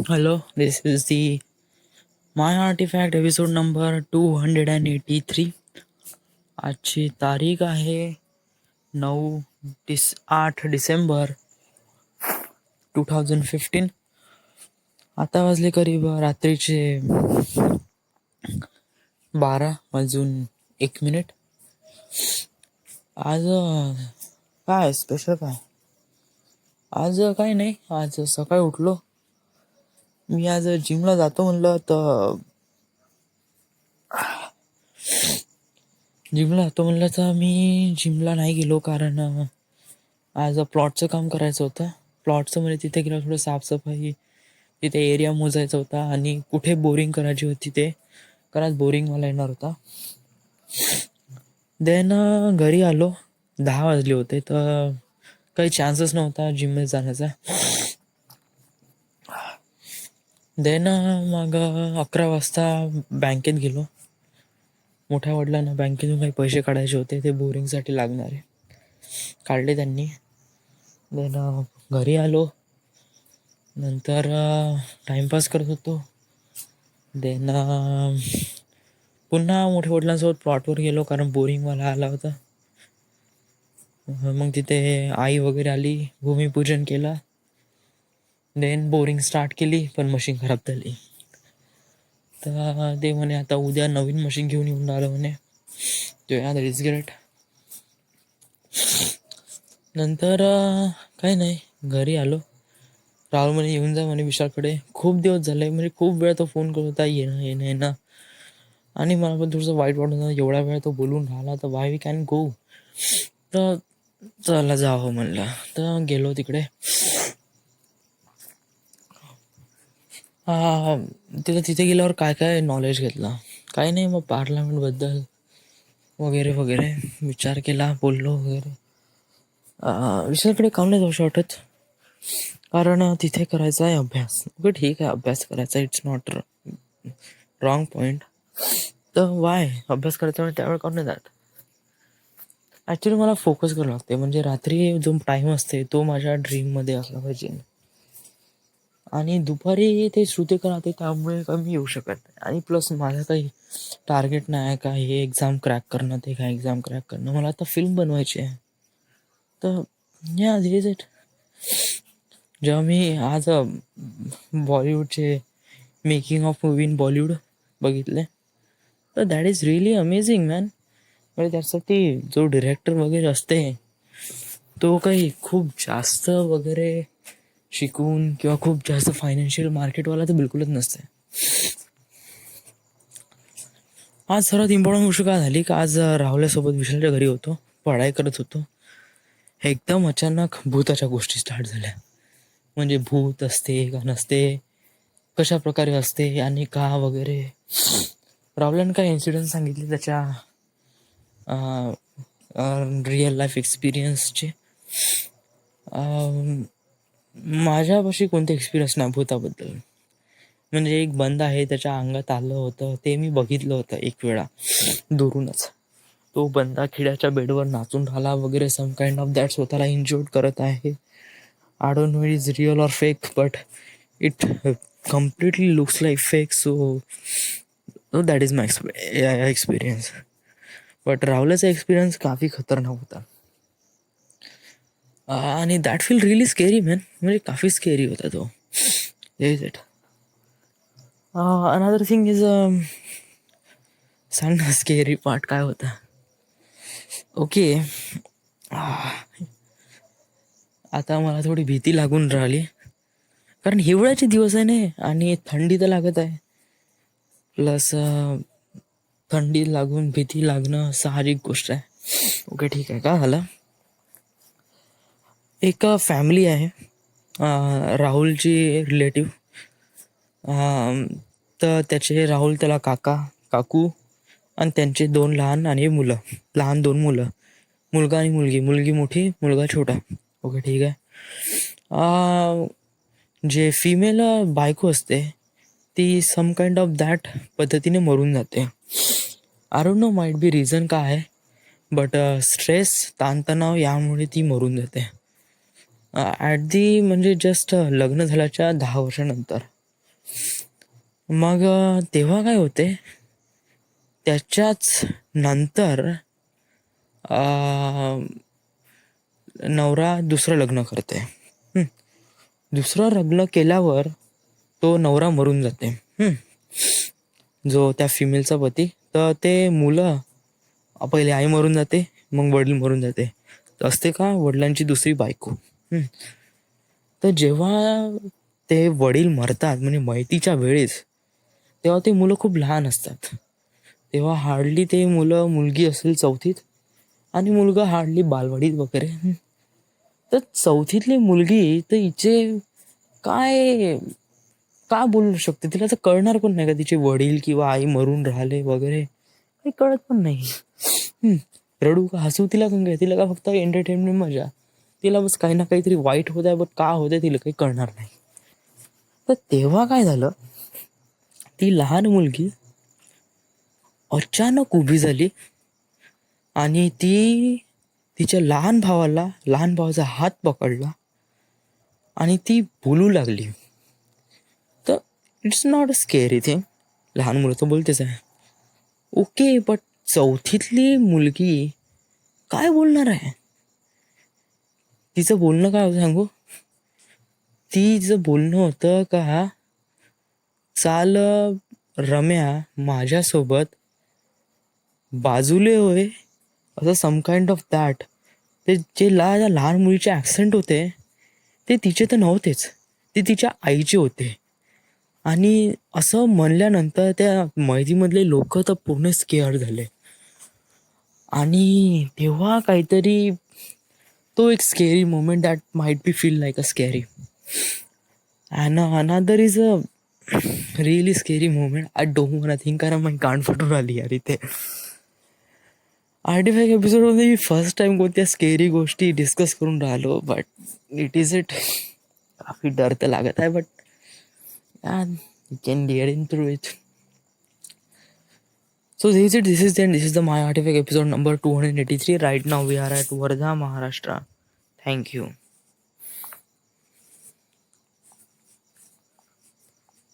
Hello, this is the My Artifact episode number 283. आजची तारीख आहे 8 डिसेंबर 2015. आता वाजले करीब रात्रीचे 12:01. आज काय स्पेशल काय? आज काही नाही. आज सकाळी उठलो. मी आज जिमला जातो म्हणलं तर मी जिमला नाही गेलो, कारण आज प्लॉटचं काम करायचं होतं. प्लॉटचं म्हणजे तिथे गेलं, थोडं साफसफाई, तिथे एरिया मोजायचा होता आणि कुठे बोरिंग करायची होती ते, कारण आज बोरिंग मला येणार होता. देन घरी आलो. 10 वाजले होते, तर काही चान्सच नव्हता जिममध्ये जाण्याचा. देन मग 11 वाजता बँकेत गेलो. मोठ्या वडिलांना बँकेतून काही पैसे काढायचे होते, ते बोरिंगसाठी लागणारे काढले त्यांनी. देन घरी आलो. नंतर टाईमपास करत होतो. देन पुन्हा मोठ्या वडिलांसोबत प्लॉटवर गेलो, कारण बोरिंगवाला आला होता. मग तिथे आई वगैरे आली, भूमिपूजन केलं. देन बोरिंग स्टार्ट केली, पण मशीन खराब झाली. तर ते म्हणे आता उद्या नवीन मशीन घेऊन येऊन आलं म्हणे. That is great. नंतर काही नाही, घरी आलो. राहुल म्हणे येऊन जा म्हणे विशालकडे. खूप दिवस झाले, म्हणजे खूप वेळा तो फोन करत होता, येणं. आणि मला पण थोडंसं वाईट वाटत होतं, एवढा वेळ तो बोलून राहिला, तर वाय वी कॅन गो. तर चला जावं म्हणलं, तर गेलो तिकडे. तिथे गेल्यावर काय काय नॉलेज घेतला काही नाही. मग पार्लमेंटबद्दल वगैरे वगैरे विचार केला, बोललो वगैरे. विशालकडे काम नाही जाऊ वाटत, कारण तिथे करायचा आहे अभ्यास. ओके ठीक आहे, अभ्यास करायचा, इट्स नॉट रॉंग पॉईंट. तर वाय अभ्यास करायचा म्हणजे त्यावेळेला काऊन नाही जात. ॲक्च्युली मला फोकस करावं लागते, म्हणजे रात्री जो टाईम असते तो माझ्या ड्रीममध्ये असला पाहिजे, आणि दुपारी ते श्रुतिका राहते, त्यामुळे कमी येऊ शकत नाही. आणि प्लस माझं काही टार्गेट नाही का हे एक्झाम क्रॅक करणं, ते काय एक्झाम क्रॅक करणं. मला आता फिल्म बनवायची आहे. तर या दिस इज इट. जेव्हा मी आज बॉलिवूडचे making of movie in Bollywood बघितले, तर that is really amazing man. म्हणजे त्यासाठी जो डिरेक्टर वगैरे असते, तो काही खूप जास्त वगैरे शिकून किंवा खूप जास्त फायनान्शियल मार्केटवाला तर बिलकुलच नसते. आज सर्वात इम्पॉर्टंट गोष्ट काय झाली का, आज राहुल्यासोबत विशालच्या घरी होतो, पढाई करत होतो. एकदम अचानक भूताच्या गोष्टी स्टार्ट झाल्या. म्हणजे भूत असते का नसते, कशा प्रकारे असते आणि का वगैरे. राहुल्यानं काय इन्सिडेंट सांगितले त्याच्या रिअल लाईफ एक्सपिरियन्सचे. माझ्यापाशी कोणते एक्सपिरियन्स नाही भूताबद्दल. म्हणजे एक बंद आहे, त्याच्या अंगात आलं होतं, ते मी बघितलं होतं एक वेळा दुरूनच. तो बंदा खिड्याच्या बेडवर नाचून राहिला वगैरे, सम काइंड ऑफ दॅट, स्वतःला इंजोर्ड करत आहे. I don't know is real or fake, but it completely looks like fake. So that is my experience. But राहुल्याचा एक्सपिरियन्स काफी खतरनाक होता. आणि that feel really scary man. म्हणजे काफी स्केरी होता तो. Is it. Another thing is, सांग ना स्केरी पार्ट काय होता. ओके, आता मला थोडी भीती लागून राहिली, कारण हिवाळ्याचे दिवस आहे ना, आणि थंडी तर लागत आहे. प्लस थंडी लागून भीती लागणं साहजिक गोष्ट आहे. ओके ठीक आहे. काय झालं, एक फॅमिली आहे, राहुलची रिलेटिव्ह. तर राहुल त्याला काका काकू आणि त्यांचे 2 लहान आणि लहान 2 मुलं, मुलगा आणि मुलगी. मुलगी मोठी, मुलगा छोटा. ओके ठीक आहे. जे फिमेल बायको असते, ती सम काइंड ऑफ दॅट पद्धतीने मरून जाते. I don't know might be reason काय आहे, बट स्ट्रेस, ताणतणाव यामुळे ती मरून जाते. ॲट दी म्हणजे जस्ट लग्न झाल्याच्या 10 वर्षानंतर. मग तेव्हा काय होते, त्याच्याच नंतर अं, नवरा दुसरं लग्न करते. हं. दुसरं लग्न केल्यावर तो नवरा मरून जाते. जो त्या फिमेलचा पती. तर ते मुलं, पहिले आई मरून जाते, मग वडील मरून जाते. तर असते का वडिलांची दुसरी बायको. हं. तर जेव्हा ते वडील मरतात म्हणजे मयतीच्या वेळेस, तेव्हा ते मुलं खूप लहान असतात. तेव्हा हार्डली ते मुलं, मुलगी असेल चौथीत आणि मुलगा हार्डली बालवाडीत वगैरे. तर चौथीतली मुलगी तर हिचे काय, का बोलू शकते, तिला तर कळणार पण नाही का तिचे वडील किंवा आई मरून राहिले वगैरे, काही कळत पण नाही. हम्म. रडू का हसू तिला पण काय, तिला का फक्त एंटरटेनमेंट मजा, तिला बस काही ना काहीतरी वाईट होत आहे, बट का होत आहे तिला काही कळणार नाही. तर तेव्हा काय झालं, ती लहान मुलगी अचानक उभी झाली आणि ती तिच्या लहान भावाचा हात पकडला आणि ती बोलू लागली. तर it's not a scary thing, लहान मुलं तर बोलतेच आहे, ओके, बट चौथीतली मुलगी काय बोलणार आहे. तिचं बोलणं काय होतं सांगू, तिचं बोलणं होतं का, चाल रम्या माझ्यासोबत बाजूले होय, असं सम काइंड ऑफ दॅट. ते जे लहान मुलीचे ॲक्सेंट होते ते तिचे तर नव्हतेच, ते तिच्या आईचे होते. आणि असं म्हणल्यानंतर त्या मैदीमधले लोक तर पूर्ण स्केअर झाले. आणि तेव्हा काहीतरी, तो एक scary moment that might be feel like a scary. And another is a really scary moment. I don't want think, कारण माझी कान फुटून आली यार इथे. आर्टिफॅक्ट एपिसोडमध्ये मी फर्स्ट टाइम कोणत्या स्केरी गोष्टी डिस्कस करून राहिलो, बट इट इज इट. काफी डर तर लागत आहे, but you can get in through it. So this is it. This is the end. This is the My Artifact episode number 283. Right now we are at Wardha, Maharashtra. Thank you.